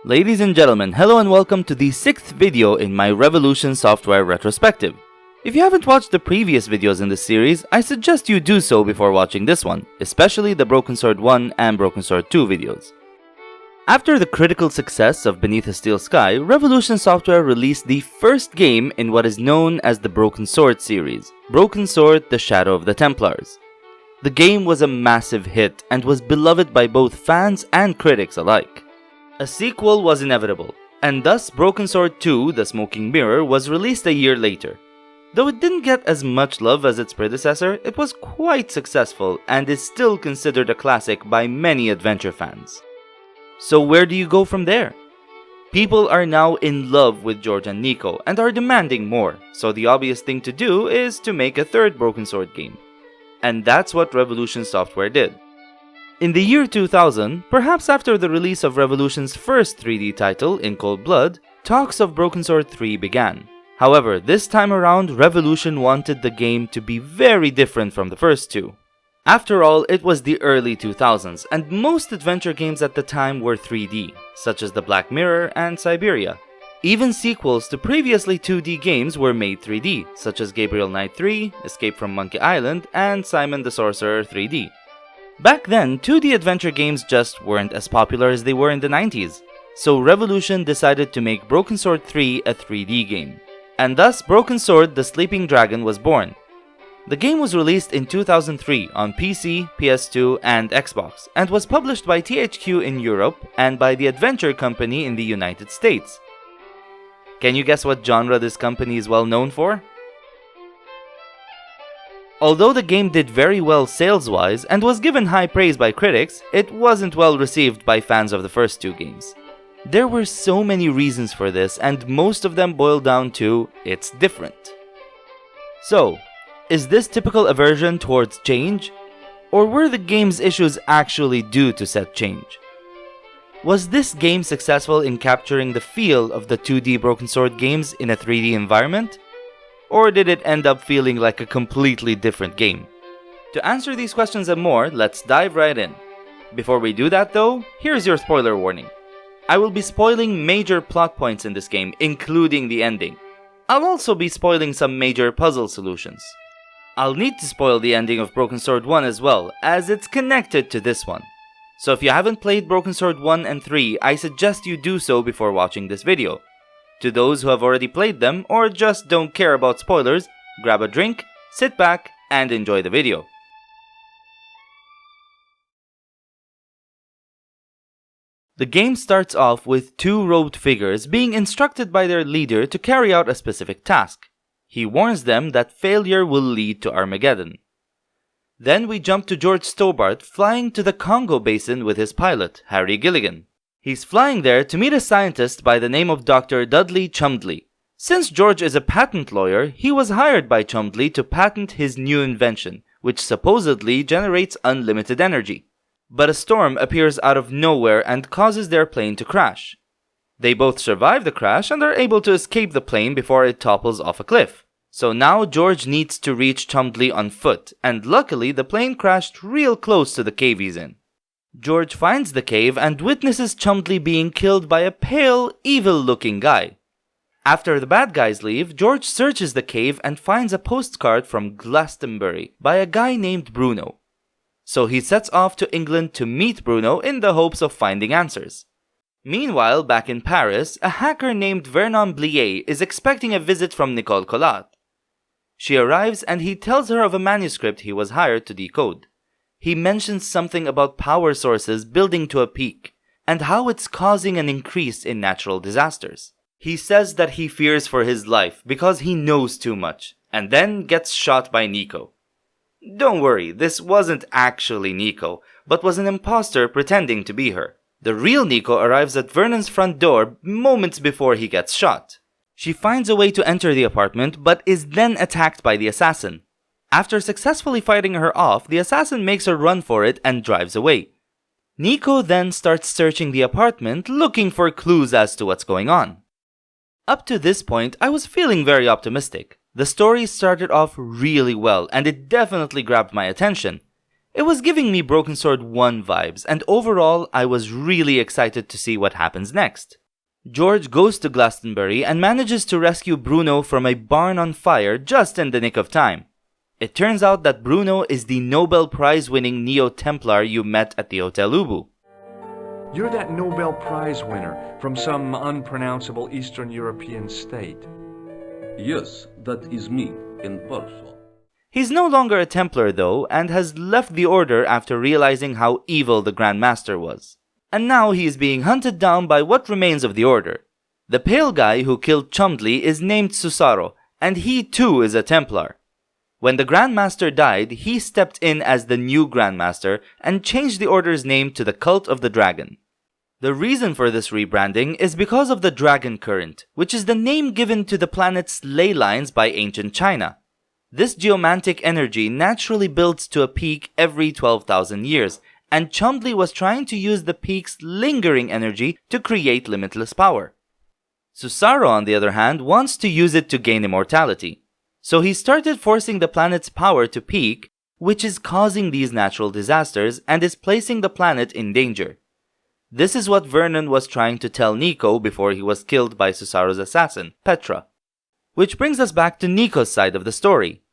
Ladies and gentlemen, hello and welcome to the 6th video in my Revolution software retrospective. If you haven't watched the previous videos in this series, I suggest you do so before watching this one, especially the Broken Sword 1 and Broken Sword 2 videos. After the critical success of Beneath a Steel Sky, Revolution Software released the first game in what is known as the Broken Sword series, Broken Sword: The Shadow of the Templars. The game was a massive hit and was beloved by both fans and critics alike. A sequel was inevitable, and thus Broken Sword 2: The Smoking Mirror was released a year later. Though it didn't get as much love as its predecessor, it was quite successful and is still considered a classic by many adventure fans. So where do you go from there? People are now in love with George and Nico and are demanding more, so the obvious thing to do is to make a third Broken Sword game. And that's what Revolution Software did. In the year 2000, perhaps after the release of Revolution's first 3D title, In Cold Blood, talks of Broken Sword 3 began. However, this time around, Revolution wanted the game to be very different from the first two. After all, it was the early 2000s, and most adventure games at the time were 3D, such as the Black Mirror and Siberia. Even sequels to previously 2D games were made 3D, such as Gabriel Knight 3, Escape from Monkey Island, and Simon the Sorcerer 3D. Back then, 2D adventure games just weren't as popular as they were in the 90s, so Revolution decided to make Broken Sword 3 a 3D game. And thus, Broken Sword: The Sleeping Dragon was born. The game was released in 2003 on PC, PS2, and Xbox, and was published by THQ in Europe and by the Adventure Company in the United States. Can you guess what genre this company is well known for? Although the game did very well sales-wise and was given high praise by critics, it wasn't well received by fans of the first two games. There were so many reasons for this, and most of them boil down to, it's different. So, is this typical aversion towards change? Or were the game's issues actually due to said change? Was this game successful in capturing the feel of the 2D Broken Sword games in a 3D environment? Or did it end up feeling like a completely different game? To answer these questions and more, let's dive right in. Before we do that though, here's your spoiler warning. I will be spoiling major plot points in this game, including the ending. I'll also be spoiling some major puzzle solutions. I'll need to spoil the ending of Broken Sword 1 as well, as it's connected to this one. So if you haven't played Broken Sword 1 and 3, I suggest you do so before watching this video. To those who have already played them, or just don't care about spoilers, grab a drink, sit back, and enjoy the video. The game starts off with two robed figures being instructed by their leader to carry out a specific task. He warns them that failure will lead to Armageddon. Then we jump to George Stobart flying to the Congo Basin with his pilot, Harry Gilligan. He's flying there to meet a scientist by the name of Dr. Dudley Chumley. Since George is a patent lawyer, he was hired by Chumley to patent his new invention, which supposedly generates unlimited energy. But a storm appears out of nowhere and causes their plane to crash. They both survive the crash and are able to escape the plane before it topples off a cliff. So now George needs to reach Chumley on foot, and luckily the plane crashed real close to the cave he's in. George finds the cave and witnesses Chumley being killed by a pale, evil-looking guy. After the bad guys leave, George searches the cave and finds a postcard from Glastonbury by a guy named Bruno. So he sets off to England to meet Bruno in the hopes of finding answers. Meanwhile, back in Paris, a hacker named Vernon Blier is expecting a visit from Nicole Collat. She arrives and he tells her of a manuscript he was hired to decode. He mentions something about power sources building to a peak, and how it's causing an increase in natural disasters. He says that he fears for his life because he knows too much, and then gets shot by Nico. Don't worry, this wasn't actually Nico, but was an imposter pretending to be her. The real Nico arrives at Vernon's front door moments before he gets shot. She finds a way to enter the apartment, but is then attacked by the assassin. After successfully fighting her off, the assassin makes her run for it and drives away. Nico then starts searching the apartment, looking for clues as to what's going on. Up to this point, I was feeling very optimistic. The story started off really well, and it definitely grabbed my attention. It was giving me Broken Sword 1 vibes, and overall I was really excited to see what happens next. George goes to Glastonbury and manages to rescue Bruno from a barn on fire just in the nick of time. It turns out that Bruno is the Nobel Prize-winning Neo-Templar you met at the Hotel Ubu. You're that Nobel Prize winner from some unpronounceable Eastern European state. Yes, that is me, in person. He's no longer a Templar though, and has left the Order after realizing how evil the Grand Master was. And now he is being hunted down by what remains of the Order. The pale guy who killed Chumdley is named Susaro, and he too is a Templar. When the Grand Master died, he stepped in as the new Grand Master and changed the Order's name to the Cult of the Dragon. The reason for this rebranding is because of the Dragon Current, which is the name given to the planet's ley lines by ancient China. This geomantic energy naturally builds to a peak every 12,000 years, and Chumdley was trying to use the peak's lingering energy to create limitless power. Susaro, on the other hand, wants to use it to gain immortality. So he started forcing the planet's power to peak, which is causing these natural disasters and is placing the planet in danger. This is what Vernon was trying to tell Nico before he was killed by Susaro's assassin, Petra. Which brings us back to Nico's side of the story.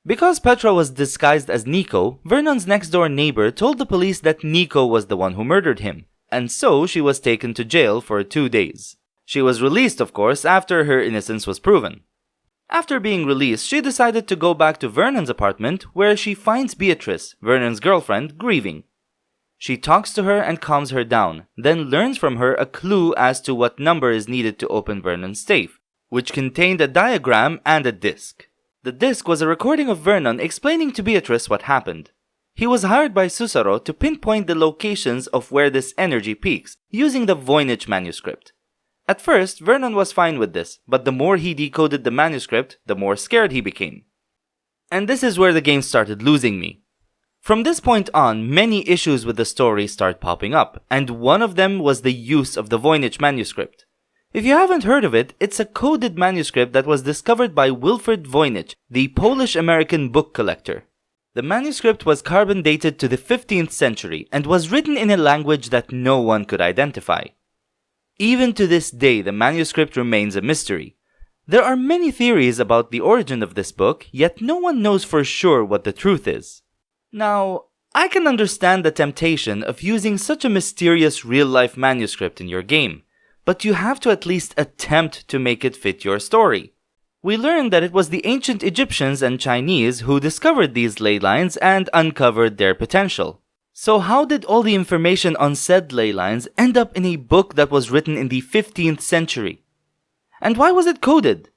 Because Petra was disguised as Nico, Vernon's next-door neighbor told the police that Nico was the one who murdered him, and so she was taken to jail for 2 days. She was released, of course, after her innocence was proven. After being released, she decided to go back to Vernon's apartment, where she finds Beatrice, Vernon's girlfriend, grieving. She talks to her and calms her down, then learns from her a clue as to what number is needed to open Vernon's safe, which contained a diagram and a disc. The disc was a recording of Vernon explaining to Beatrice what happened. He was hired by Susaro to pinpoint the locations of where this energy peaks, using the Voynich manuscript. At first, Vernon was fine with this, but the more he decoded the manuscript, the more scared he became. And this is where the game started losing me. From this point on, many issues with the story start popping up, and one of them was the use of the Voynich manuscript. If you haven't heard of it, it's a coded manuscript that was discovered by Wilfred Voynich, the Polish-American book collector. The manuscript was carbon dated to the 15th century and was written in a language that no one could identify. Even to this day, the manuscript remains a mystery. There are many theories about the origin of this book, yet no one knows for sure what the truth is. Now, I can understand the temptation of using such a mysterious real-life manuscript in your game, but you have to at least attempt to make it fit your story. We learned that it was the ancient Egyptians and Chinese who discovered these ley lines and uncovered their potential. So how did all the information on said ley lines end up in a book that was written in the 15th century? And why was it coded?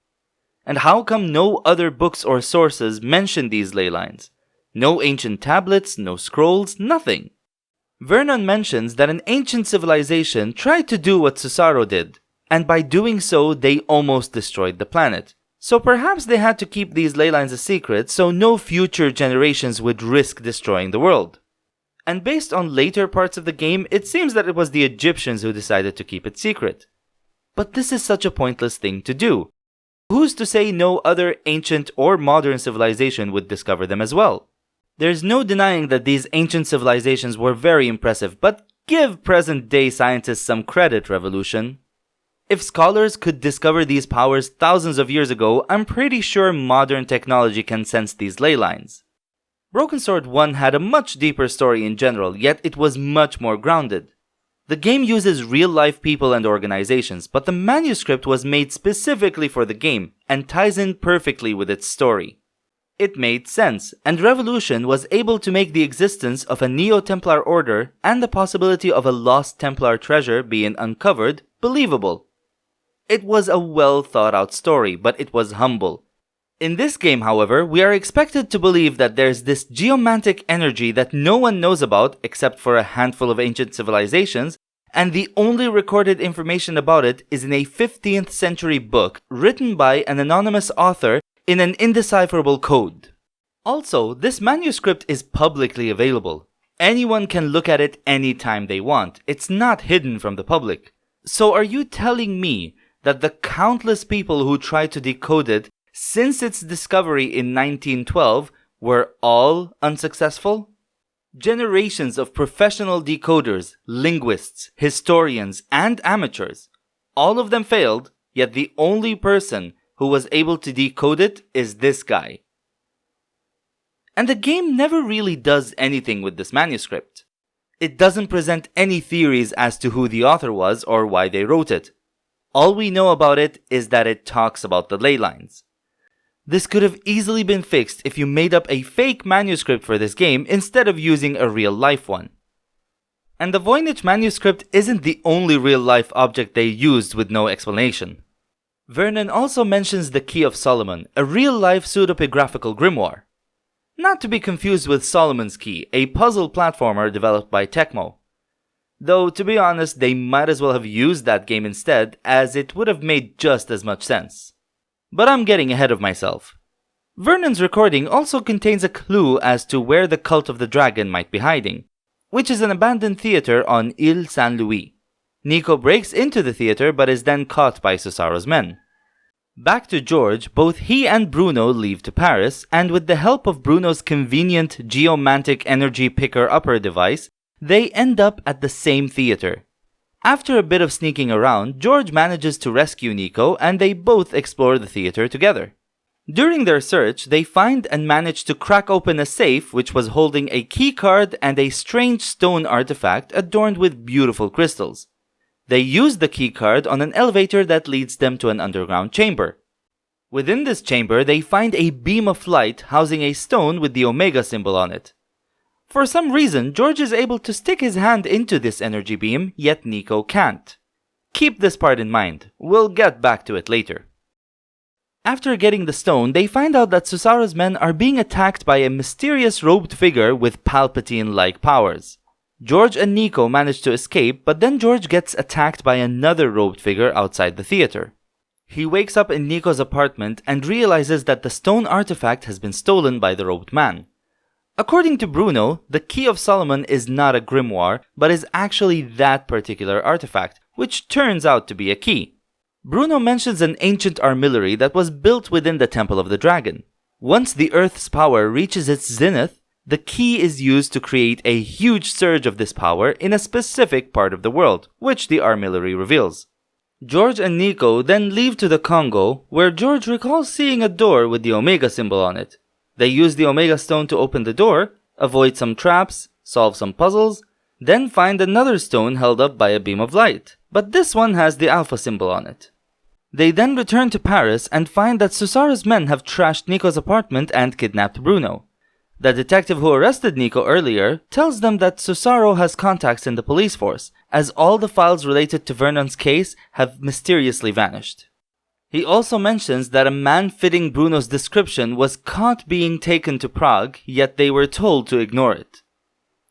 And how come no other books or sources mention these ley lines? No ancient tablets, no scrolls, nothing. Vernon mentions that an ancient civilization tried to do what Susaro did, and by doing so, they almost destroyed the planet. So perhaps they had to keep these ley lines a secret so no future generations would risk destroying the world. And based on later parts of the game, it seems that it was the Egyptians who decided to keep it secret. But this is such a pointless thing to do. Who's to say no other ancient or modern civilization would discover them as well? There's no denying that these ancient civilizations were very impressive, but give present-day scientists some credit, Revolution. If scholars could discover these powers thousands of years ago, I'm pretty sure modern technology can sense these ley lines. Broken Sword 1 had a much deeper story in general, yet it was much more grounded. The game uses real-life people and organizations, but the manuscript was made specifically for the game and ties in perfectly with its story. It made sense, and Revolution was able to make the existence of a Neo-Templar order and the possibility of a lost Templar treasure being uncovered believable. It was a well-thought-out story, but it was humble. In this game, however, we are expected to believe that there's this geomantic energy that no one knows about except for a handful of ancient civilizations, and the only recorded information about it is in a 15th century book written by an anonymous author in an indecipherable code. Also, this manuscript is publicly available. Anyone can look at it anytime they want. It's not hidden from the public. So are you telling me that the countless people who tried to decode it since its discovery in 1912 were all unsuccessful? Generations of professional decoders, linguists, historians, and amateurs. All of them failed, yet the only person who was able to decode it is this guy. And the game never really does anything with this manuscript. It doesn't present any theories as to who the author was or why they wrote it. All we know about it is that it talks about the ley lines. This could have easily been fixed if you made up a fake manuscript for this game instead of using a real-life one. And the Voynich manuscript isn't the only real-life object they used with no explanation. Vernon also mentions the Key of Solomon, a real-life pseudepigraphical grimoire. Not to be confused with Solomon's Key, a puzzle platformer developed by Tecmo. Though, to be honest, they might as well have used that game instead, as it would have made just as much sense. But I'm getting ahead of myself. Vernon's recording also contains a clue as to where the Cult of the Dragon might be hiding, which is an abandoned theater on Ile Saint-Louis. Nico breaks into the theater but is then caught by Susaro's men. Back to George, both he and Bruno leave to Paris, and with the help of Bruno's convenient geomantic energy picker-upper device, they end up at the same theater. After a bit of sneaking around, George manages to rescue Nico and they both explore the theater together. During their search, they find and manage to crack open a safe which was holding a key card and a strange stone artifact adorned with beautiful crystals. They use the key card on an elevator that leads them to an underground chamber. Within this chamber, they find a beam of light housing a stone with the Omega symbol on it. For some reason, George is able to stick his hand into this energy beam, yet Nico can't. Keep this part in mind, we'll get back to it later. After getting the stone, they find out that Susaro's men are being attacked by a mysterious robed figure with Palpatine-like powers. George and Nico manage to escape, but then George gets attacked by another robed figure outside the theater. He wakes up in Nico's apartment and realizes that the stone artifact has been stolen by the robed man. According to Bruno, the Key of Solomon is not a grimoire, but is actually that particular artifact, which turns out to be a key. Bruno mentions an ancient armillary that was built within the Temple of the Dragon. Once the Earth's power reaches its zenith, the key is used to create a huge surge of this power in a specific part of the world, which the armillary reveals. George and Nico then leave to the Congo, where George recalls seeing a door with the Omega symbol on it. They use the Omega Stone to open the door, avoid some traps, solve some puzzles, then find another stone held up by a beam of light, but this one has the Alpha symbol on it. They then return to Paris and find that Susaro's men have trashed Nico's apartment and kidnapped Bruno. The detective who arrested Nico earlier tells them that Susaro has contacts in the police force, as all the files related to Vernon's case have mysteriously vanished. He also mentions that a man fitting Bruno's description was caught being taken to Prague, yet they were told to ignore it.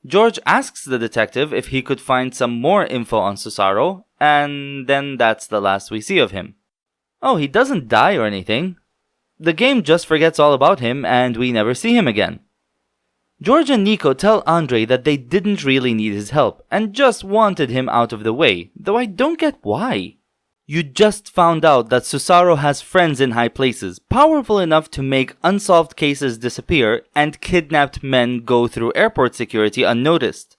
George asks the detective if he could find some more info on Susaro, and then that's the last we see of him. Oh, he doesn't die or anything. The game just forgets all about him and we never see him again. George and Nico tell Andre that they didn't really need his help and just wanted him out of the way, though I don't get why. You just found out that Susaro has friends in high places, powerful enough to make unsolved cases disappear and kidnapped men go through airport security unnoticed.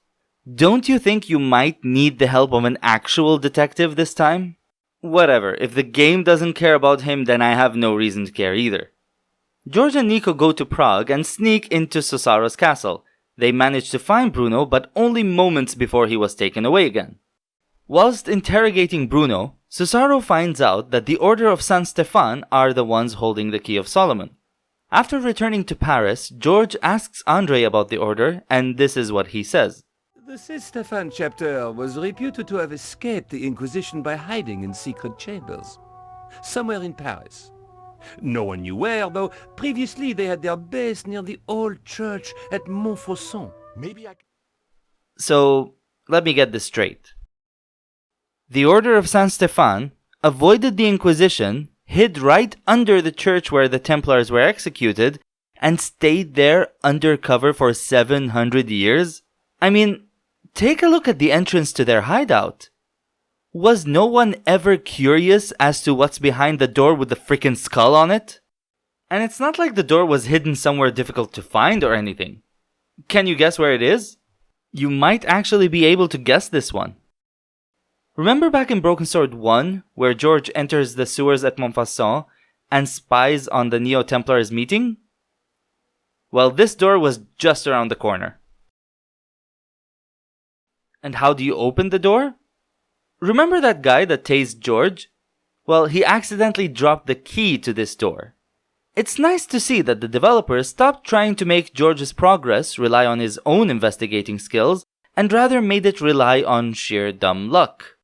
Don't you think you might need the help of an actual detective this time? Whatever, if the game doesn't care about him, then I have no reason to care either. George and Nico go to Prague and sneak into Susaro's castle. They manage to find Bruno, but only moments before he was taken away again. Whilst interrogating Bruno, Susaro finds out that the Order of San Stefan are the ones holding the Key of Solomon. After returning to Paris, George asks Andre about the Order, and this is what he says. The Saint Stephan chapter was reputed to have escaped the Inquisition by hiding in secret chambers, somewhere in Paris. No one knew where, though previously they had their base near the old church at Montfaucon. So, let me get this straight. The Order of San Stefan avoided the Inquisition, hid right under the church where the Templars were executed, and stayed there undercover for 700 years? I mean, take a look at the entrance to their hideout. Was no one ever curious as to what's behind the door with the frickin' skull on it? And it's not like the door was hidden somewhere difficult to find or anything. Can you guess where it is? You might actually be able to guess this one. Remember back in Broken Sword 1, where George enters the sewers at Montfaucon and spies on the Neo-Templars meeting? Well, this door was just around the corner. And how do you open the door? Remember that guy that tased George? Well, he accidentally dropped the key to this door. It's nice to see that the developers stopped trying to make George's progress rely on his own investigating skills and rather made it rely on sheer dumb luck.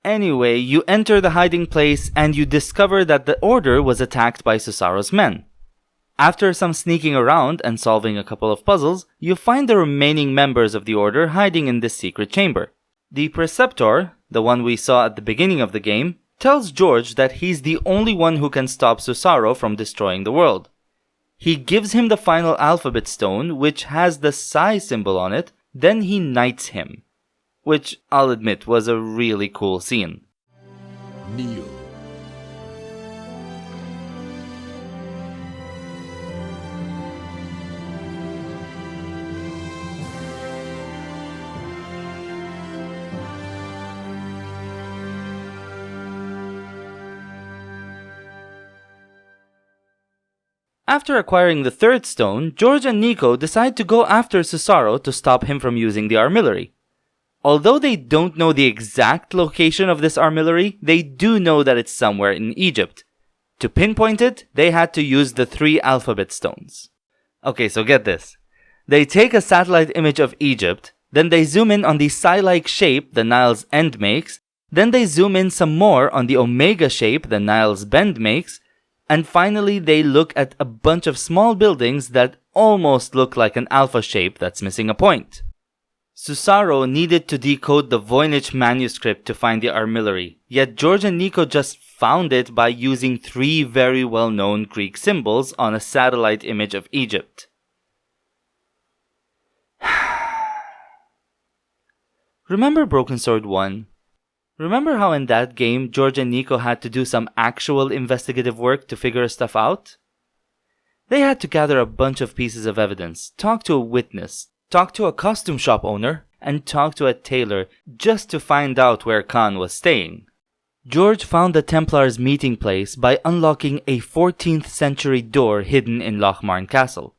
Anyway, you enter the hiding place and you discover that the Order was attacked by Susaro's men. After some sneaking around and solving a couple of puzzles, you find the remaining members of the Order hiding in this secret chamber. The Preceptor, the one we saw at the beginning of the game, tells George that he's the only one who can stop Susaro from destroying the world. He gives him the final alphabet stone, which has the psi symbol on it, then he knights him. Which, I'll admit, was a really cool scene. Kneel. After acquiring the third stone, George and Nico decide to go after Susaro to stop him from using the armillary. Although they don't know the exact location of this armillary, they do know that it's somewhere in Egypt. To pinpoint it, they had to use the 3 alphabet stones. Okay, so get this. They take a satellite image of Egypt, then they zoom in on the psi-like shape the Nile's end makes, then they zoom in some more on the omega shape the Nile's bend makes, and finally they look at a bunch of small buildings that almost look like an alpha shape that's missing a point. Susaro needed to decode the Voynich manuscript to find the armillary, yet George and Nico just found it by using 3 very well-known Greek symbols on a satellite image of Egypt. Remember Broken Sword 1? Remember how in that game George and Nico had to do some actual investigative work to figure stuff out? They had to gather a bunch of pieces of evidence, talk to a witness, talk to a costume shop owner, and talk to a tailor just to find out where Khan was staying. George found the Templars' meeting place by unlocking a 14th century door hidden in Lochmarn Castle.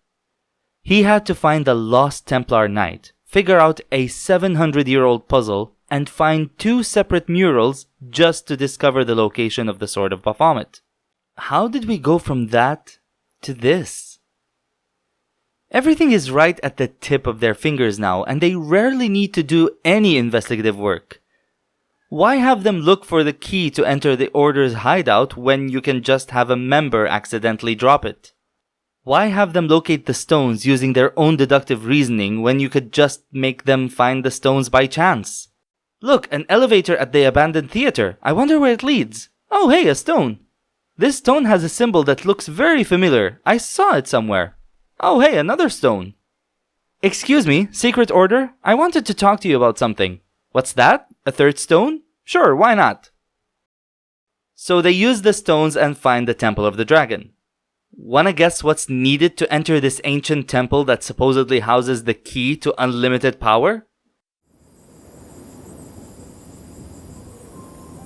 He had to find the lost Templar Knight, figure out a 700-year-old puzzle, and find 2 separate murals just to discover the location of the Sword of Baphomet. How did we go from that to this? Everything is right at the tip of their fingers now, and they rarely need to do any investigative work. Why have them look for the key to enter the Order's hideout when you can just have a member accidentally drop it? Why have them locate the stones using their own deductive reasoning when you could just make them find the stones by chance? Look, an elevator at the abandoned theater. I wonder where it leads. Oh hey, a stone. This stone has a symbol that looks very familiar. I saw it somewhere. Oh hey, another stone. Excuse me, Secret Order? I wanted to talk to you about something. What's that? A third stone? Sure, why not? So they use the stones and find the Temple of the Dragon. Wanna guess what's needed to enter this ancient temple that supposedly houses the key to unlimited power?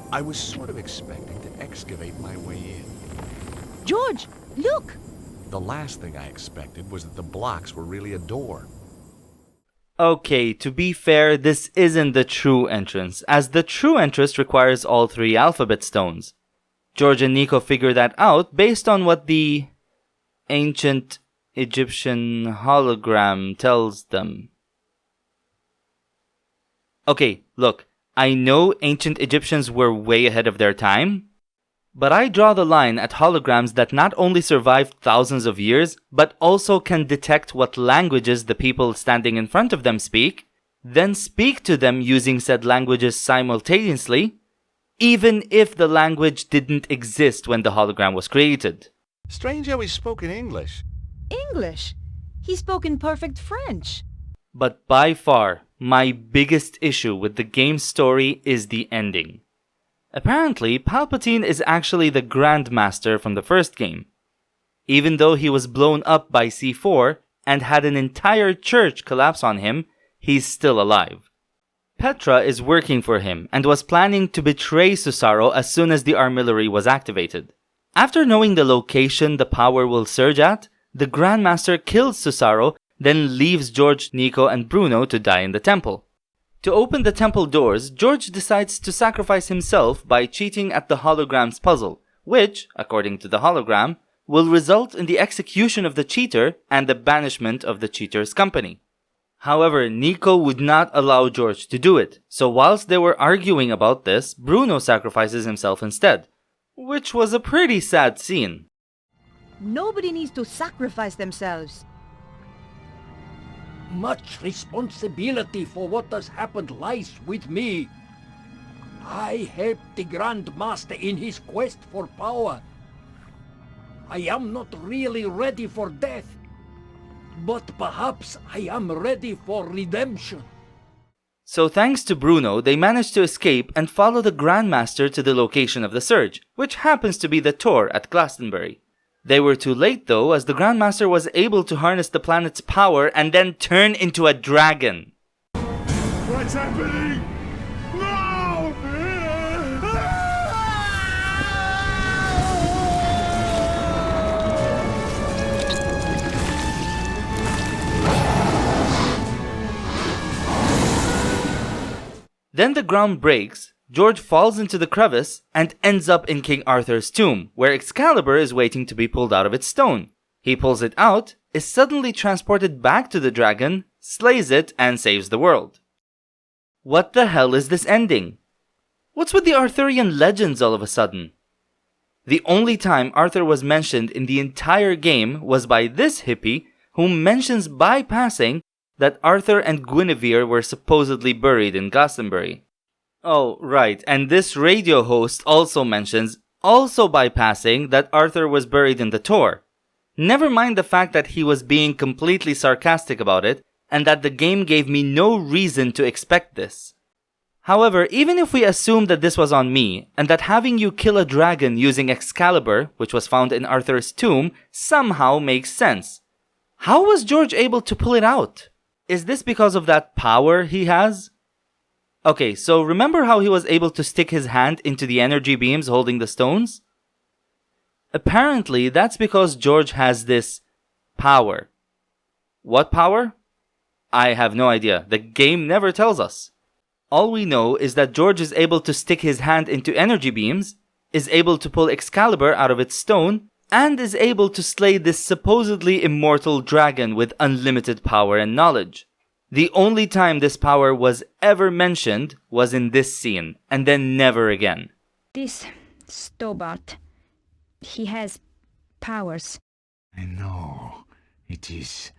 I was sort of expecting to excavate my way in. George, look! The last thing I expected was that the blocks were really a door. Okay, to be fair, this isn't the true entrance, as the true entrance requires all 3 alphabet stones. George and Nico figure that out based on what the ancient Egyptian hologram tells them. Okay, look, I know ancient Egyptians were way ahead of their time, but I draw the line at holograms that not only survived thousands of years, but also can detect what languages the people standing in front of them speak, then speak to them using said languages simultaneously, even if the language didn't exist when the hologram was created. Strange how he spoke in English. English? He spoke in perfect French. But by far, my biggest issue with the game's story is the ending. Apparently, Palpatine is actually the Grand Master from the first game. Even though he was blown up by C4 and had an entire church collapse on him, he's still alive. Petra is working for him and was planning to betray Susaru as soon as the armillary was activated. After knowing the location the power will surge at, the Grandmaster kills Susaru, then leaves George, Nico, and Bruno to die in the temple. To open the temple doors, George decides to sacrifice himself by cheating at the hologram's puzzle, which, according to the hologram, will result in the execution of the cheater and the banishment of the cheater's company. However, Nico would not allow George to do it, so whilst they were arguing about this, Bruno sacrifices himself instead, which was a pretty sad scene. Nobody needs to sacrifice themselves. Much responsibility for what has happened lies with me. I helped the Grand Master in his quest for power. I am not really ready for death, but perhaps I am ready for redemption. So thanks to Bruno, they managed to escape and follow the Grandmaster to the location of the surge, which happens to be the Tor at Glastonbury. They were too late though, as the Grandmaster was able to harness the planet's power and then turn into a dragon. What's happening? No! Then the ground breaks, George falls into the crevice and ends up in King Arthur's tomb, where Excalibur is waiting to be pulled out of its stone. He pulls it out, is suddenly transported back to the dragon, slays it, and saves the world. What the hell is this ending? What's with the Arthurian legends all of a sudden? The only time Arthur was mentioned in the entire game was by this hippie, who mentions by passing that Arthur and Guinevere were supposedly buried in Glastonbury. Oh, right, and this radio host also mentions, also by passing, that Arthur was buried in the Tor. Never mind the fact that he was being completely sarcastic about it, and that the game gave me no reason to expect this. However, even if we assume that this was on me, and that having you kill a dragon using Excalibur, which was found in Arthur's tomb, somehow makes sense, how was George able to pull it out? Is this because of that power he has? Okay, so remember how he was able to stick his hand into the energy beams holding the stones? Apparently, that's because George has this power. What power? I have no idea. The game never tells us. All we know is that George is able to stick his hand into energy beams, is able to pull Excalibur out of its stone, and is able to slay this supposedly immortal dragon with unlimited power and knowledge. The only time this power was ever mentioned was in this scene, and then never again. This Stobart, he has powers. I know. It is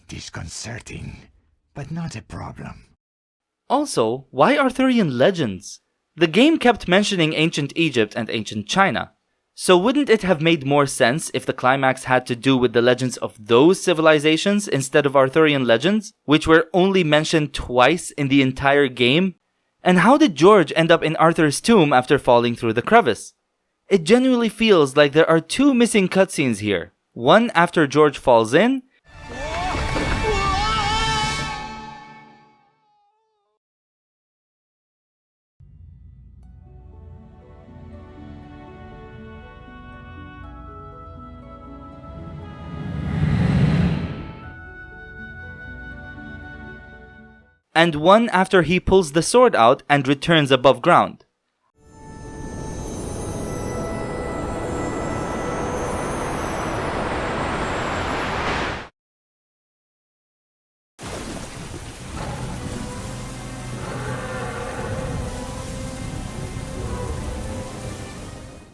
disconcerting, but not a problem. Also, why Arthurian legends? The game kept mentioning ancient Egypt and ancient China. So wouldn't it have made more sense if the climax had to do with the legends of those civilizations instead of Arthurian legends, which were only mentioned twice in the entire game? And how did George end up in Arthur's tomb after falling through the crevice? It genuinely feels like there are two missing cutscenes here. One after George falls in, and one after he pulls the sword out and returns above ground.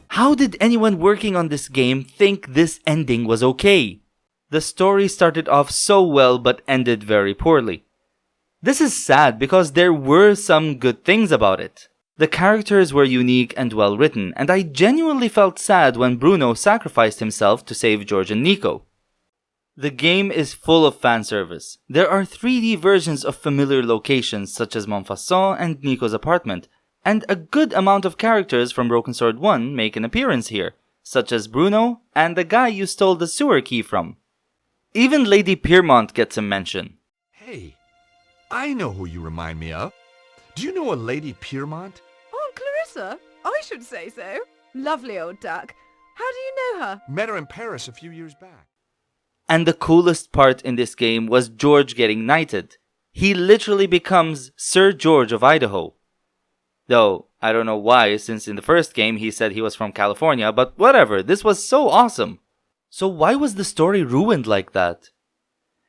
How did anyone working on this game think this ending was okay? The story started off so well but ended very poorly. This is sad because there were some good things about it. The characters were unique and well written, and I genuinely felt sad when Bruno sacrificed himself to save George and Nico. The game is full of fan service. There are 3D versions of familiar locations such as Montfaucon and Nico's apartment, and a good amount of characters from Broken Sword 1 make an appearance here, such as Bruno and the guy you stole the sewer key from. Even Lady Piermont gets a mention. Hey, I know who you remind me of. Do you know a Lady Piermont? Oh, Clarissa? I should say so. Lovely old duck. How do you know her? Met her in Paris a few years back. And the coolest part in this game was George getting knighted. He literally becomes Sir George of Idaho. Though, I don't know why, since in the first game he said he was from California, but whatever, this was so awesome. So why was the story ruined like that?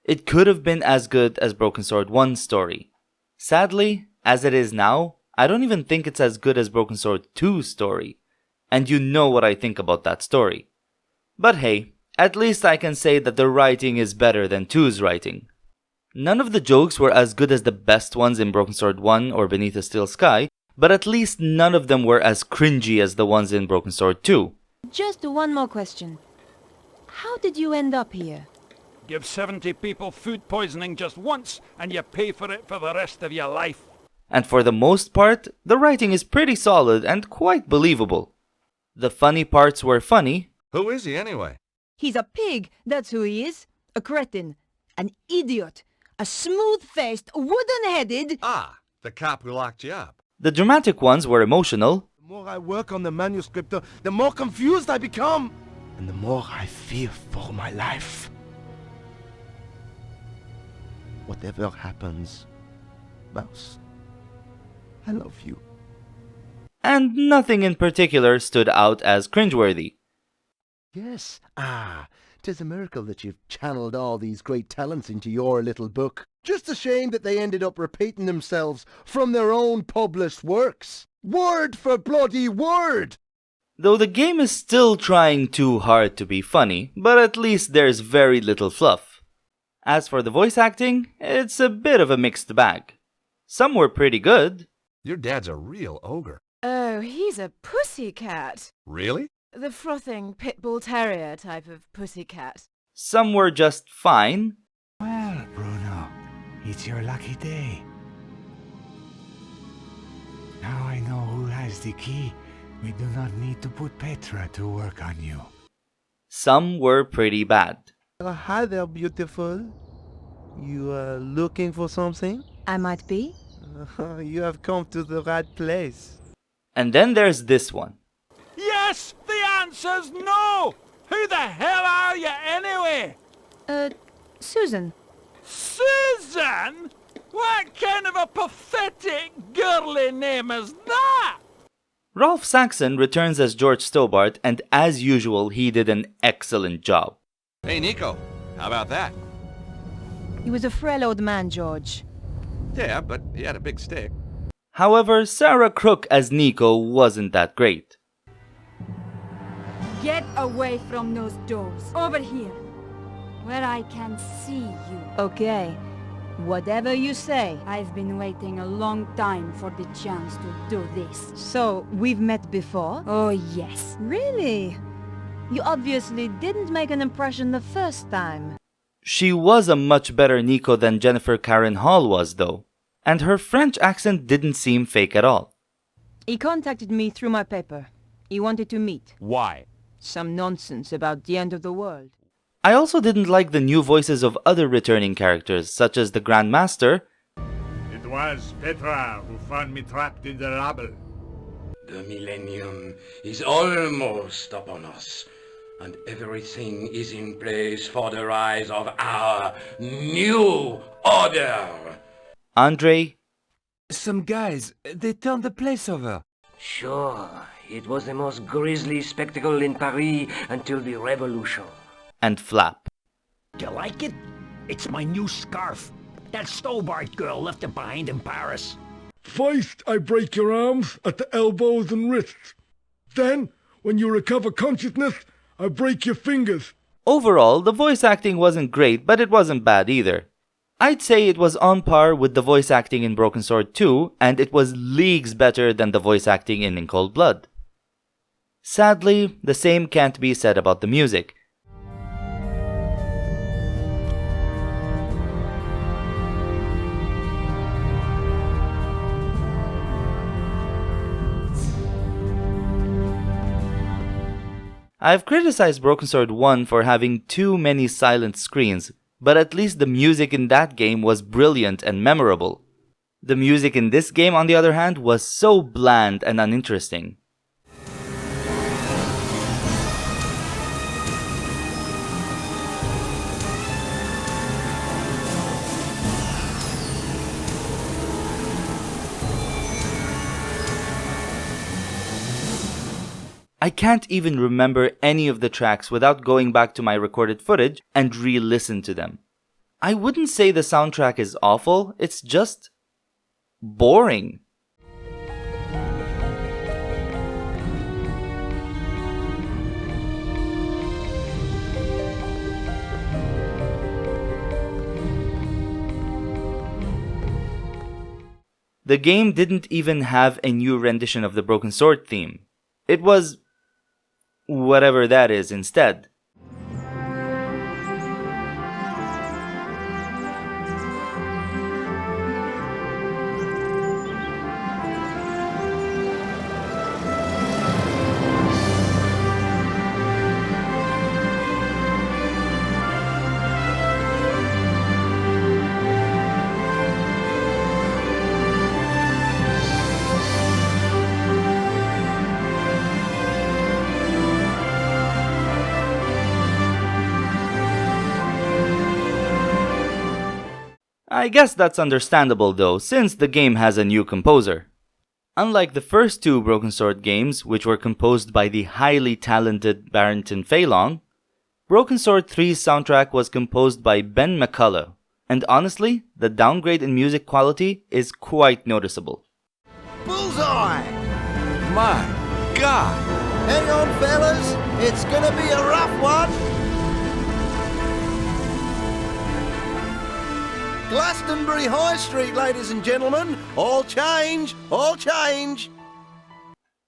It could have been as good as Broken Sword 1's story. Sadly, as it is now, I don't even think it's as good as Broken Sword 2's story. And you know what I think about that story. But hey, at least I can say that the writing is better than 2's writing. None of the jokes were as good as the best ones in Broken Sword 1 or Beneath a Steel Sky, but at least none of them were as cringy as the ones in Broken Sword 2. Just one more question. How did you end up here? Give 70 people food poisoning just once, and you pay for it for the rest of your life. And for the most part, the writing is pretty solid and quite believable. The funny parts were funny. Who is he anyway? He's a pig, that's who he is. A cretin. An idiot. A smooth-faced, wooden-headed... Ah, the cop who locked you up. The dramatic ones were emotional. The more I work on the manuscript, the more confused I become. And the more I fear for my life. Whatever happens, Mouse, I love you. And nothing in particular stood out as cringeworthy. Yes, 'tis a miracle that you've channeled all these great talents into your little book. Just a shame that they ended up repeating themselves from their own published works. Word for bloody word! Though the game is still trying too hard to be funny, but at least there's very little fluff. As for the voice acting, it's a bit of a mixed bag. Some were pretty good. Your dad's a real ogre. Oh, he's a pussycat. Really? The frothing pit bull terrier type of pussycat. Some were just fine. Well, Bruno, it's your lucky day. Now I know who has the key. We do not need to put Petra to work on you. Some were pretty bad. Hi there, beautiful. You are looking for something? I might be. You have come to the right place. And then there's this one. Yes, the answer's no! Who the hell are you anyway? Susan. Susan? What kind of a pathetic girly name is that? Rolf Saxon returns as George Stobart, and as usual, he did an excellent job. Hey, Nico, how about that? He was a frail old man, George. Yeah, but he had a big stick. However, Sarah Crook as Nico wasn't that great. Get away from those doors. Over here, where I can see you. Okay. Whatever you say. I've been waiting a long time for the chance to do this. So, we've met before? Oh, yes. Really? You obviously didn't make an impression the first time. She was a much better Nico than Jennifer Karen Hall was, though. And her French accent didn't seem fake at all. He contacted me through my paper. He wanted to meet. Why? Some nonsense about the end of the world. I also didn't like the new voices of other returning characters, such as the Grand Master. It was Petra who found me trapped in the rubble. The millennium is almost upon us, and everything is in place for the rise of our new order. Andre. Some guys, they turned the place over. Sure, it was the most grisly spectacle in Paris until the revolution. And Flap. Do you like it? It's my new scarf. That Stobart girl left it behind in Paris. First, I break your arms at the elbows and wrists. Then, when you recover consciousness, I break your fingers. Overall, the voice acting wasn't great, but it wasn't bad either. I'd say it was on par with the voice acting in Broken Sword 2, and it was leagues better than the voice acting in Cold Blood. Sadly, the same can't be said about the music. I've criticized Broken Sword 1 for having too many silent screens, but at least the music in that game was brilliant and memorable. The music in this game, on the other hand, was so bland and uninteresting. I can't even remember any of the tracks without going back to my recorded footage and re-listen to them. I wouldn't say the soundtrack is awful, it's just boring. The game didn't even have a new rendition of the Broken Sword theme. It was whatever that is instead. I guess that's understandable though, since the game has a new composer. Unlike the first two Broken Sword games, which were composed by the highly talented Barrington Phelan, Broken Sword 3's soundtrack was composed by Ben McCullough, and honestly, the downgrade in music quality is quite noticeable. Bullseye! My God! Hang on, fellas, it's gonna be a rough one! Glastonbury High Street, ladies and gentlemen. All change, all change.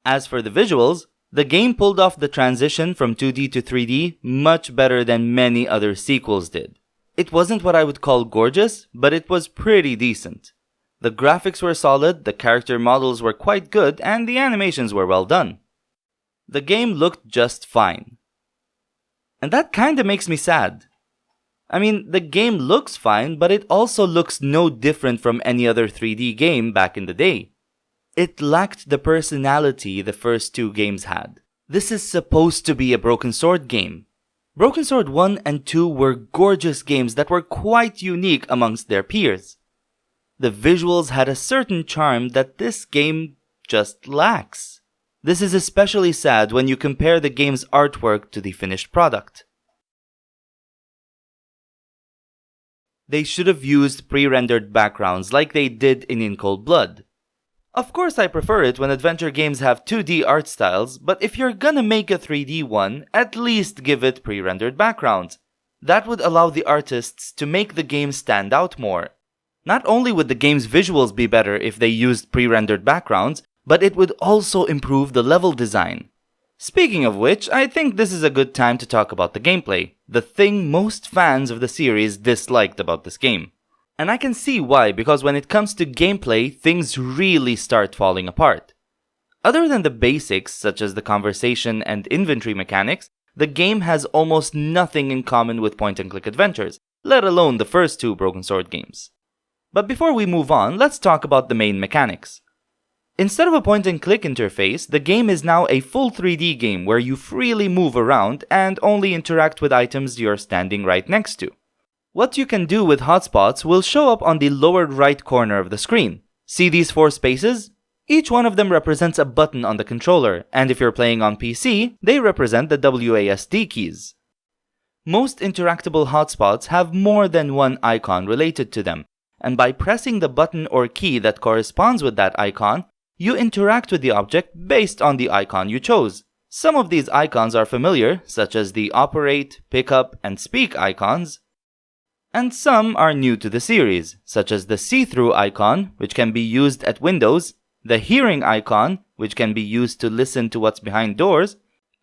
As for the visuals, the game pulled off the transition from 2D to 3D much better than many other sequels did. It wasn't what I would call gorgeous, but it was pretty decent. The graphics were solid, the character models were quite good, and the animations were well done. The game looked just fine. And that kinda makes me sad. I mean, the game looks fine, but it also looks no different from any other 3D game back in the day. It lacked the personality the first two games had. This is supposed to be a Broken Sword game. Broken Sword 1 and 2 were gorgeous games that were quite unique amongst their peers. The visuals had a certain charm that this game just lacks. This is especially sad when you compare the game's artwork to the finished product. They should have used pre-rendered backgrounds like they did in Cold Blood. Of course I prefer it when adventure games have 2D art styles, but if you're gonna make a 3D one, at least give it pre-rendered backgrounds. That would allow the artists to make the game stand out more. Not only would the game's visuals be better if they used pre-rendered backgrounds, but it would also improve the level design. Speaking of which, I think this is a good time to talk about the gameplay, the thing most fans of the series disliked about this game. And I can see why, because when it comes to gameplay, things really start falling apart. Other than the basics, such as the conversation and inventory mechanics, the game has almost nothing in common with point-and-click adventures, let alone the first two Broken Sword games. But before we move on, let's talk about the main mechanics. Instead of a point-and-click interface, the game is now a full 3D game where you freely move around and only interact with items you're standing right next to. What you can do with hotspots will show up on the lower right corner of the screen. See these 4 spaces? Each one of them represents a button on the controller, and if you're playing on PC, they represent the WASD keys. Most interactable hotspots have more than one icon related to them, and by pressing the button or key that corresponds with that icon, you interact with the object based on the icon you chose. Some of these icons are familiar, such as the operate, pick up, and speak icons. And some are new to the series, such as the see-through icon, which can be used at windows, the hearing icon, which can be used to listen to what's behind doors,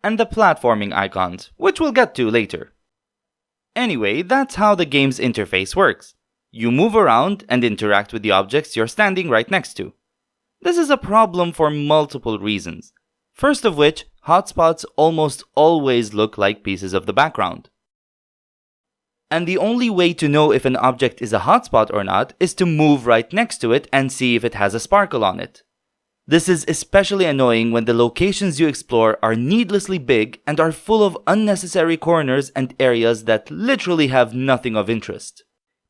and the platforming icons, which we'll get to later. Anyway, that's how the game's interface works. You move around and interact with the objects you're standing right next to. This is a problem for multiple reasons. First of which, hotspots almost always look like pieces of the background. And the only way to know if an object is a hotspot or not is to move right next to it and see if it has a sparkle on it. This is especially annoying when the locations you explore are needlessly big and are full of unnecessary corners and areas that literally have nothing of interest.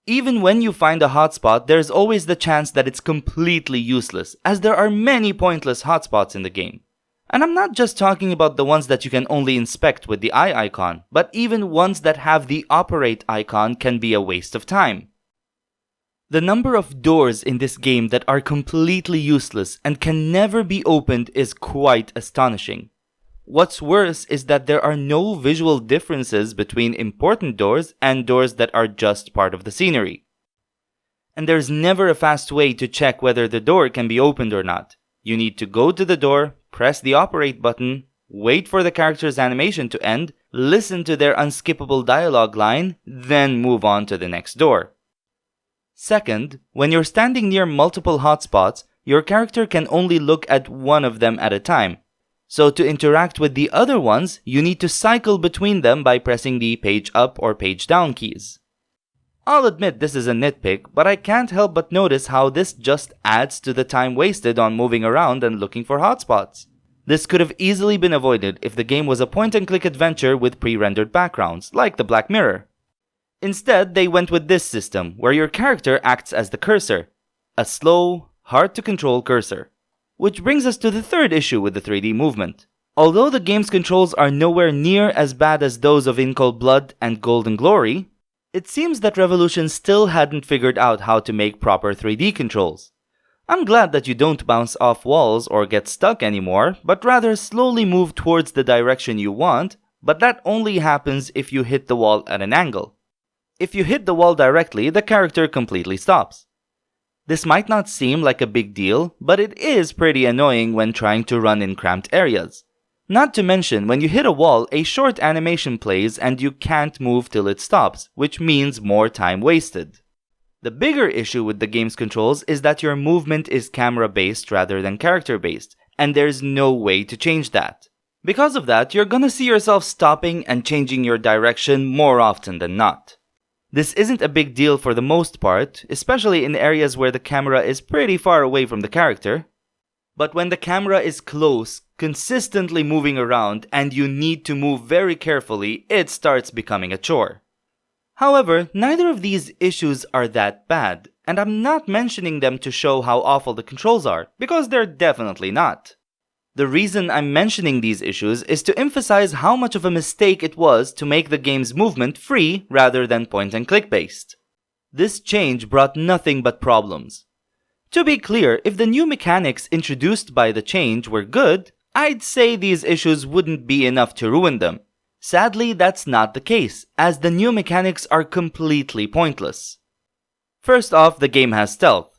Even when you find a hotspot, there's always the chance that it's completely useless, as there are many pointless hotspots in the game. And I'm not just talking about the ones that you can only inspect with the eye icon, but even ones that have the operate icon can be a waste of time. The number of doors in this game that are completely useless and can never be opened is quite astonishing. What's worse is that there are no visual differences between important doors and doors that are just part of the scenery. And there's never a fast way to check whether the door can be opened or not. You need to go to the door, press the operate button, wait for the character's animation to end, listen to their unskippable dialogue line, then move on to the next door. Second, when you're standing near multiple hotspots, your character can only look at one of them at a time. So to interact with the other ones, you need to cycle between them by pressing the page up or page down keys. I'll admit this is a nitpick, but I can't help but notice how this just adds to the time wasted on moving around and looking for hotspots. This could have easily been avoided if the game was a point-and-click adventure with pre-rendered backgrounds, like the Black Mirror. Instead, they went with this system, where your character acts as the cursor, a slow, hard-to-control cursor. Which brings us to the third issue with the 3D movement. Although the game's controls are nowhere near as bad as those of In Cold Blood and Golden Glory, it seems that Revolution still hadn't figured out how to make proper 3D controls. I'm glad that you don't bounce off walls or get stuck anymore, but rather slowly move towards the direction you want, but that only happens if you hit the wall at an angle. If you hit the wall directly, the character completely stops. This might not seem like a big deal, but it is pretty annoying when trying to run in cramped areas. Not to mention, when you hit a wall, a short animation plays and you can't move till it stops, which means more time wasted. The bigger issue with the game's controls is that your movement is camera-based rather than character-based, and there's no way to change that. Because of that, you're gonna see yourself stopping and changing your direction more often than not. This isn't a big deal for the most part, especially in areas where the camera is pretty far away from the character. But when the camera is close, consistently moving around, and you need to move very carefully, it starts becoming a chore. However, neither of these issues are that bad, and I'm not mentioning them to show how awful the controls are, because they're definitely not. The reason I'm mentioning these issues is to emphasize how much of a mistake it was to make the game's movement free rather than point-and-click based. This change brought nothing but problems. To be clear, if the new mechanics introduced by the change were good, I'd say these issues wouldn't be enough to ruin them. Sadly, that's not the case, as the new mechanics are completely pointless. First off, the game has stealth.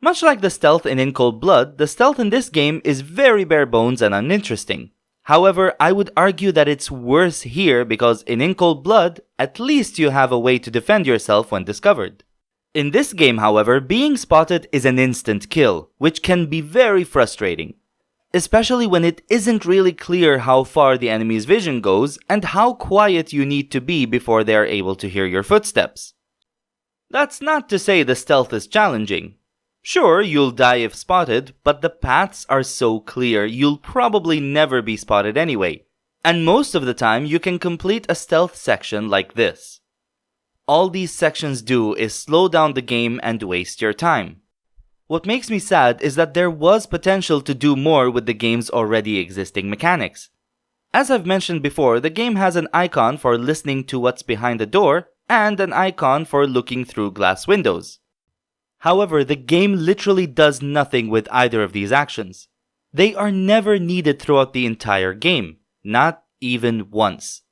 Much like the stealth in Cold Blood, the stealth in this game is very bare bones and uninteresting. However, I would argue that it's worse here because in Cold Blood, at least you have a way to defend yourself when discovered. In this game, however, being spotted is an instant kill, which can be very frustrating. Especially when it isn't really clear how far the enemy's vision goes and how quiet you need to be before they are able to hear your footsteps. That's not to say the stealth is challenging. Sure, you'll die if spotted, but the paths are so clear you'll probably never be spotted anyway, and most of the time you can complete a stealth section like this. All these sections do is slow down the game and waste your time. What makes me sad is that there was potential to do more with the game's already existing mechanics. As I've mentioned before, the game has an icon for listening to what's behind the door and an icon for looking through glass windows. However, the game literally does nothing with either of these actions. They are never needed throughout the entire game, not even once.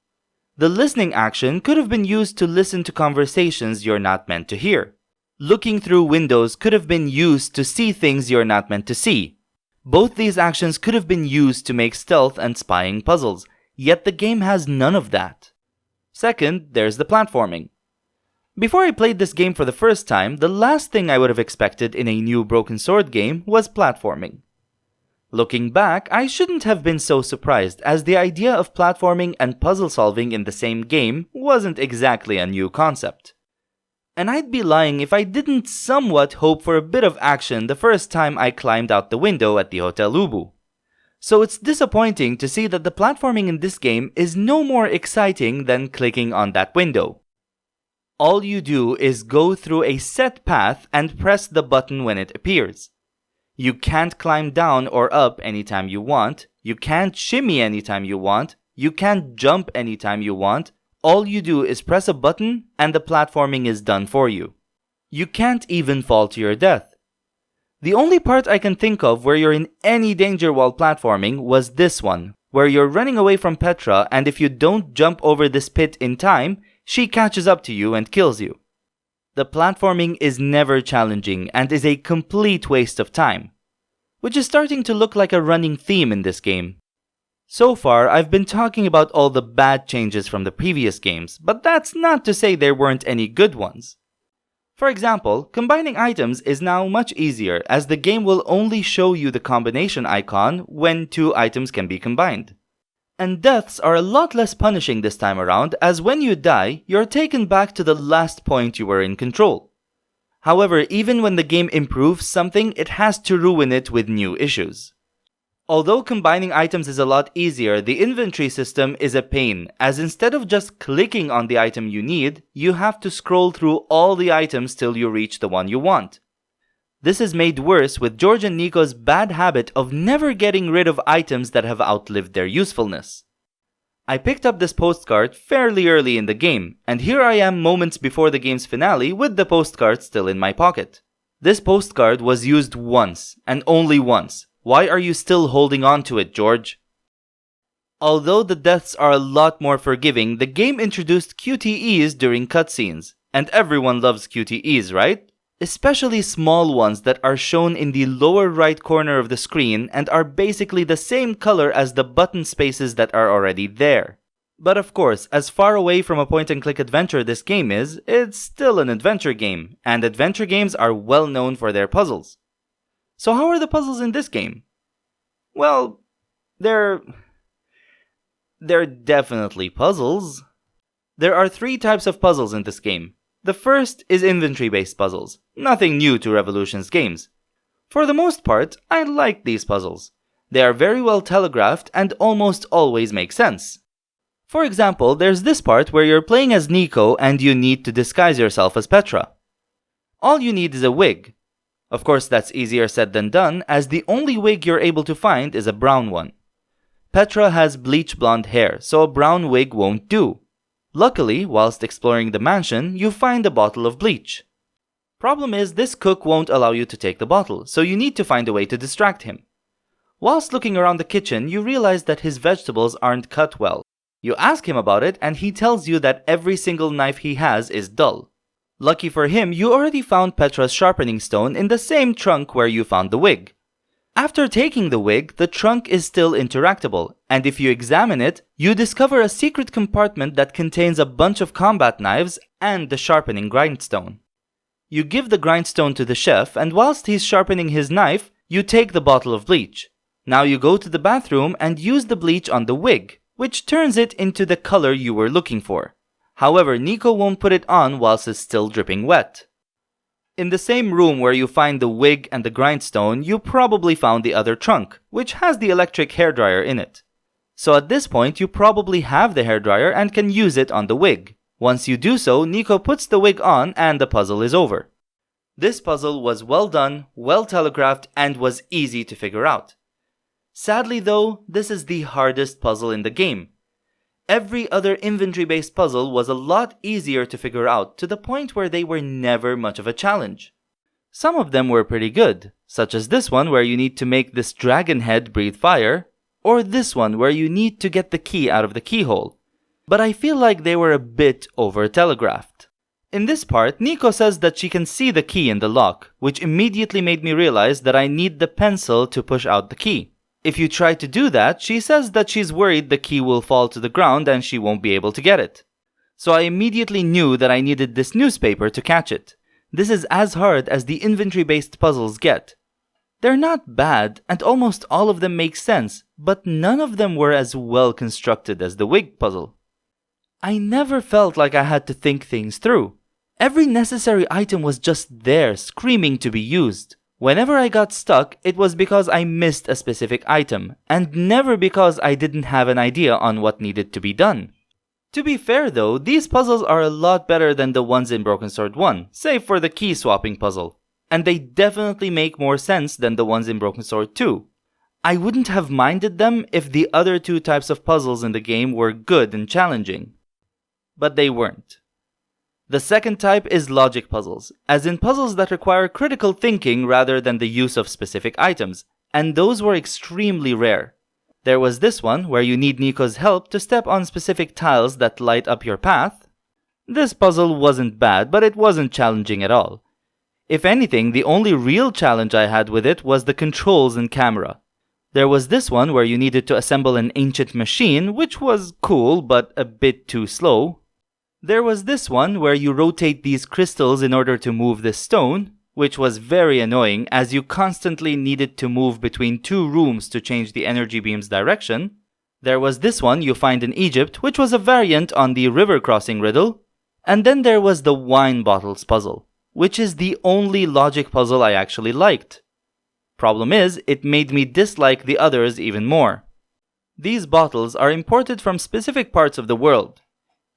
The listening action could have been used to listen to conversations you're not meant to hear. Looking through windows could have been used to see things you're not meant to see. Both these actions could have been used to make stealth and spying puzzles, yet the game has none of that. Second, there's the platforming. Before I played this game for the first time, the last thing I would have expected in a new Broken Sword game was platforming. Looking back, I shouldn't have been so surprised, as the idea of platforming and puzzle solving in the same game wasn't exactly a new concept. And I'd be lying if I didn't somewhat hope for a bit of action the first time I climbed out the window at the Hotel Ubu. So it's disappointing to see that the platforming in this game is no more exciting than clicking on that window. All you do is go through a set path and press the button when it appears. You can't climb down or up anytime you want, you can't shimmy anytime you want, you can't jump anytime you want. All you do is press a button and the platforming is done for you. You can't even fall to your death. The only part I can think of where you're in any danger while platforming was this one, where you're running away from Petra, and if you don't jump over this pit in time, she catches up to you and kills you. The platforming is never challenging and is a complete waste of time, which is starting to look like a running theme in this game. So far, I've been talking about all the bad changes from the previous games, but that's not to say there weren't any good ones. For example, combining items is now much easier, as the game will only show you the combination icon when two items can be combined. And deaths are a lot less punishing this time around, as when you die, you're taken back to the last point you were in control. However, even when the game improves something, it has to ruin it with new issues. Although combining items is a lot easier, the inventory system is a pain, as instead of just clicking on the item you need, you have to scroll through all the items till you reach the one you want. This is made worse with George and Nico's bad habit of never getting rid of items that have outlived their usefulness. I picked up this postcard fairly early in the game, and here I am moments before the game's finale with the postcard still in my pocket. This postcard was used once, and only once. Why are you still holding on to it, George? Although the deaths are a lot more forgiving, the game introduced QTEs during cutscenes, and everyone loves QTEs, right? Especially small ones that are shown in the lower right corner of the screen and are basically the same color as the button spaces that are already there. But of course, as far away from a point-and-click adventure this game is, it's still an adventure game, and adventure games are well known for their puzzles. So how are the puzzles in this game? Well, they're definitely puzzles. There are 3 types of puzzles in this game. The first is inventory-based puzzles, nothing new to Revolution's games. For the most part, I like these puzzles. They are very well telegraphed and almost always make sense. For example, there's this part where you're playing as Nico and you need to disguise yourself as Petra. All you need is a wig. Of course, that's easier said than done, as the only wig you're able to find is a brown one. Petra has bleach blonde hair, so a brown wig won't do. Luckily, whilst exploring the mansion, you find a bottle of bleach. Problem is, this cook won't allow you to take the bottle, so you need to find a way to distract him. Whilst looking around the kitchen, you realize that his vegetables aren't cut well. You ask him about it, and he tells you that every single knife he has is dull. Lucky for him, you already found Petra's sharpening stone in the same trunk where you found the wig. After taking the wig, the trunk is still interactable, and if you examine it, you discover a secret compartment that contains a bunch of combat knives and the sharpening grindstone. You give the grindstone to the chef, and whilst he's sharpening his knife, you take the bottle of bleach. Now you go to the bathroom and use the bleach on the wig, which turns it into the color you were looking for. However, Nico won't put it on whilst it's still dripping wet. In the same room where you find the wig and the grindstone, you probably found the other trunk, which has the electric hairdryer in it. So at this point, you probably have the hairdryer and can use it on the wig. Once you do so, Nico puts the wig on and the puzzle is over. This puzzle was well done, well telegraphed, and was easy to figure out. Sadly though, this is the hardest puzzle in the game. Every other inventory-based puzzle was a lot easier to figure out, to the point where they were never much of a challenge. Some of them were pretty good, such as this one where you need to make this dragon head breathe fire, or this one where you need to get the key out of the keyhole. But I feel like they were a bit over-telegraphed. In this part, Nico says that she can see the key in the lock, which immediately made me realize that I need the pencil to push out the key. If you try to do that, she says that she's worried the key will fall to the ground and she won't be able to get it. So I immediately knew that I needed this newspaper to catch it. This is as hard as the inventory-based puzzles get. They're not bad, and almost all of them make sense, but none of them were as well constructed as the wig puzzle. I never felt like I had to think things through. Every necessary item was just there, screaming to be used. Whenever I got stuck, it was because I missed a specific item, and never because I didn't have an idea on what needed to be done. To be fair though, these puzzles are a lot better than the ones in Broken Sword 1, save for the key swapping puzzle. And they definitely make more sense than the ones in Broken Sword 2. I wouldn't have minded them if the other two types of puzzles in the game were good and challenging. But they weren't. The second type is logic puzzles, as in puzzles that require critical thinking rather than the use of specific items, and those were extremely rare. There was this one where you need Nico's help to step on specific tiles that light up your path. This puzzle wasn't bad, but it wasn't challenging at all. If anything, the only real challenge I had with it was the controls and camera. There was this one where you needed to assemble an ancient machine, which was cool but a bit too slow. There was this one where you rotate these crystals in order to move this stone, which was very annoying as you constantly needed to move between two rooms to change the energy beam's direction. There was this one you find in Egypt, which was a variant on the river crossing riddle. And then there was the wine bottles puzzle, which is the only logic puzzle I actually liked. Problem is, it made me dislike the others even more. These bottles are imported from specific parts of the world.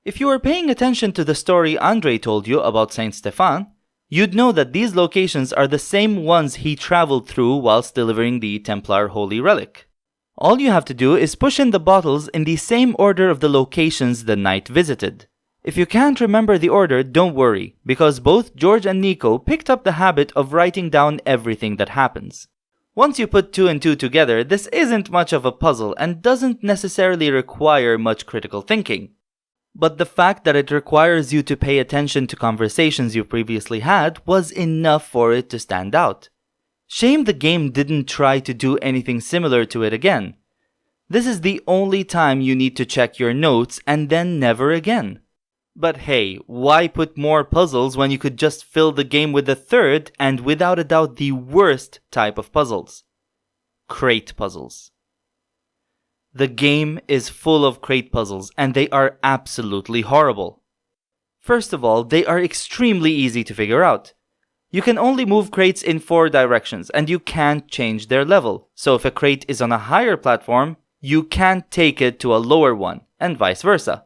If you were paying attention to the story Andre told you about Saint Stefan, you'd know that these locations are the same ones he traveled through whilst delivering the Templar Holy Relic. All you have to do is push in the bottles in the same order of the locations the knight visited. If you can't remember the order, don't worry, because both George and Nico picked up the habit of writing down everything that happens. Once you put 2 and 2 together, this isn't much of a puzzle and doesn't necessarily require much critical thinking. But the fact that it requires you to pay attention to conversations you previously had was enough for it to stand out. Shame the game didn't try to do anything similar to it again. This is the only time you need to check your notes and then never again. But hey, why put more puzzles when you could just fill the game with the third and without a doubt the worst type of puzzles? Crate puzzles. The game is full of crate puzzles and they are absolutely horrible. First of all, they are extremely easy to figure out. You can only move crates in 4 directions and you can't change their level. So if a crate is on a higher platform, you can't take it to a lower one and vice versa.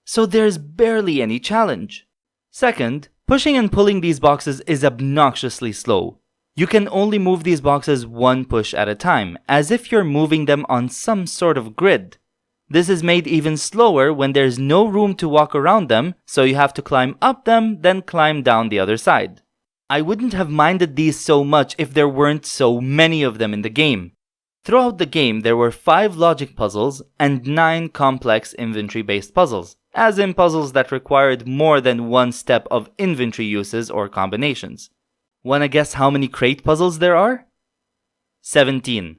So there's barely any challenge. Second, pushing and pulling these boxes is obnoxiously slow. You can only move these boxes one push at a time, as if you're moving them on some sort of grid. This is made even slower when there's no room to walk around them, so you have to climb up them, then climb down the other side. I wouldn't have minded these so much if there weren't so many of them in the game. Throughout the game, there were 5 logic puzzles and 9 complex inventory-based puzzles, as in puzzles that required more than one step of inventory uses or combinations. Wanna guess how many crate puzzles there are? 17.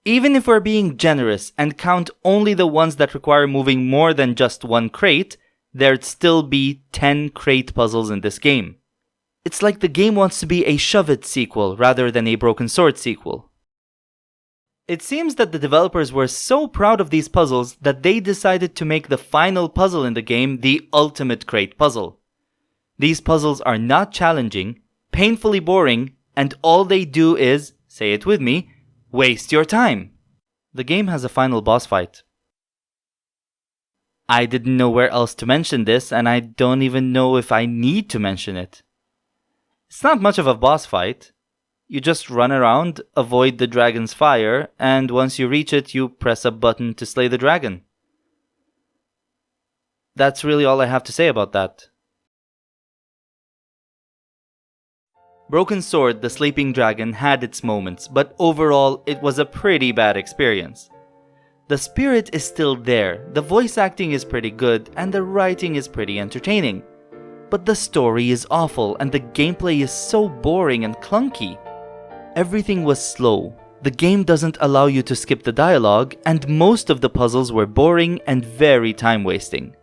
Even if we're being generous and count only the ones that require moving more than just one crate, there'd still be 10 crate puzzles in this game. It's like the game wants to be a Shove It sequel rather than a Broken Sword sequel. It seems that the developers were so proud of these puzzles that they decided to make the final puzzle in the game the ultimate crate puzzle. These puzzles are not challenging, painfully boring, and all they do is, say it with me, waste your time. The game has a final boss fight. I didn't know where else to mention this, and I don't even know if I need to mention it. It's not much of a boss fight. You just run around, avoid the dragon's fire, and once you reach it, you press a button to slay the dragon. That's really all I have to say about that. Broken Sword, the Sleeping Dragon had its moments, but overall it was a pretty bad experience. The spirit is still there, the voice acting is pretty good, and the writing is pretty entertaining. But the story is awful and the gameplay is so boring and clunky. Everything was slow, the game doesn't allow you to skip the dialogue, and most of the puzzles were boring and very time-wasting.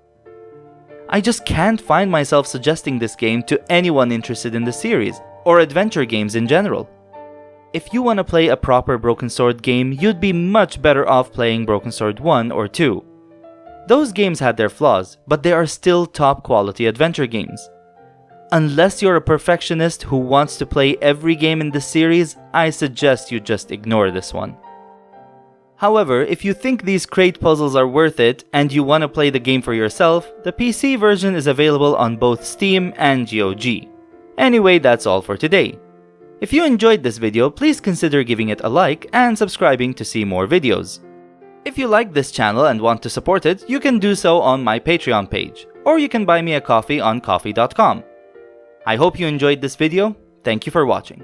I just can't find myself suggesting this game to anyone interested in the series, or adventure games in general. If you want to play a proper Broken Sword game, you'd be much better off playing Broken Sword 1 or 2. Those games had their flaws, but they are still top quality adventure games. Unless you're a perfectionist who wants to play every game in the series, I suggest you just ignore this one. However, if you think these crate puzzles are worth it and you want to play the game for yourself, the PC version is available on both Steam and GOG. Anyway, that's all for today. If you enjoyed this video, please consider giving it a like and subscribing to see more videos. If you like this channel and want to support it, you can do so on my Patreon page, or you can buy me a coffee on ko-fi.com. I hope you enjoyed this video. Thank you for watching.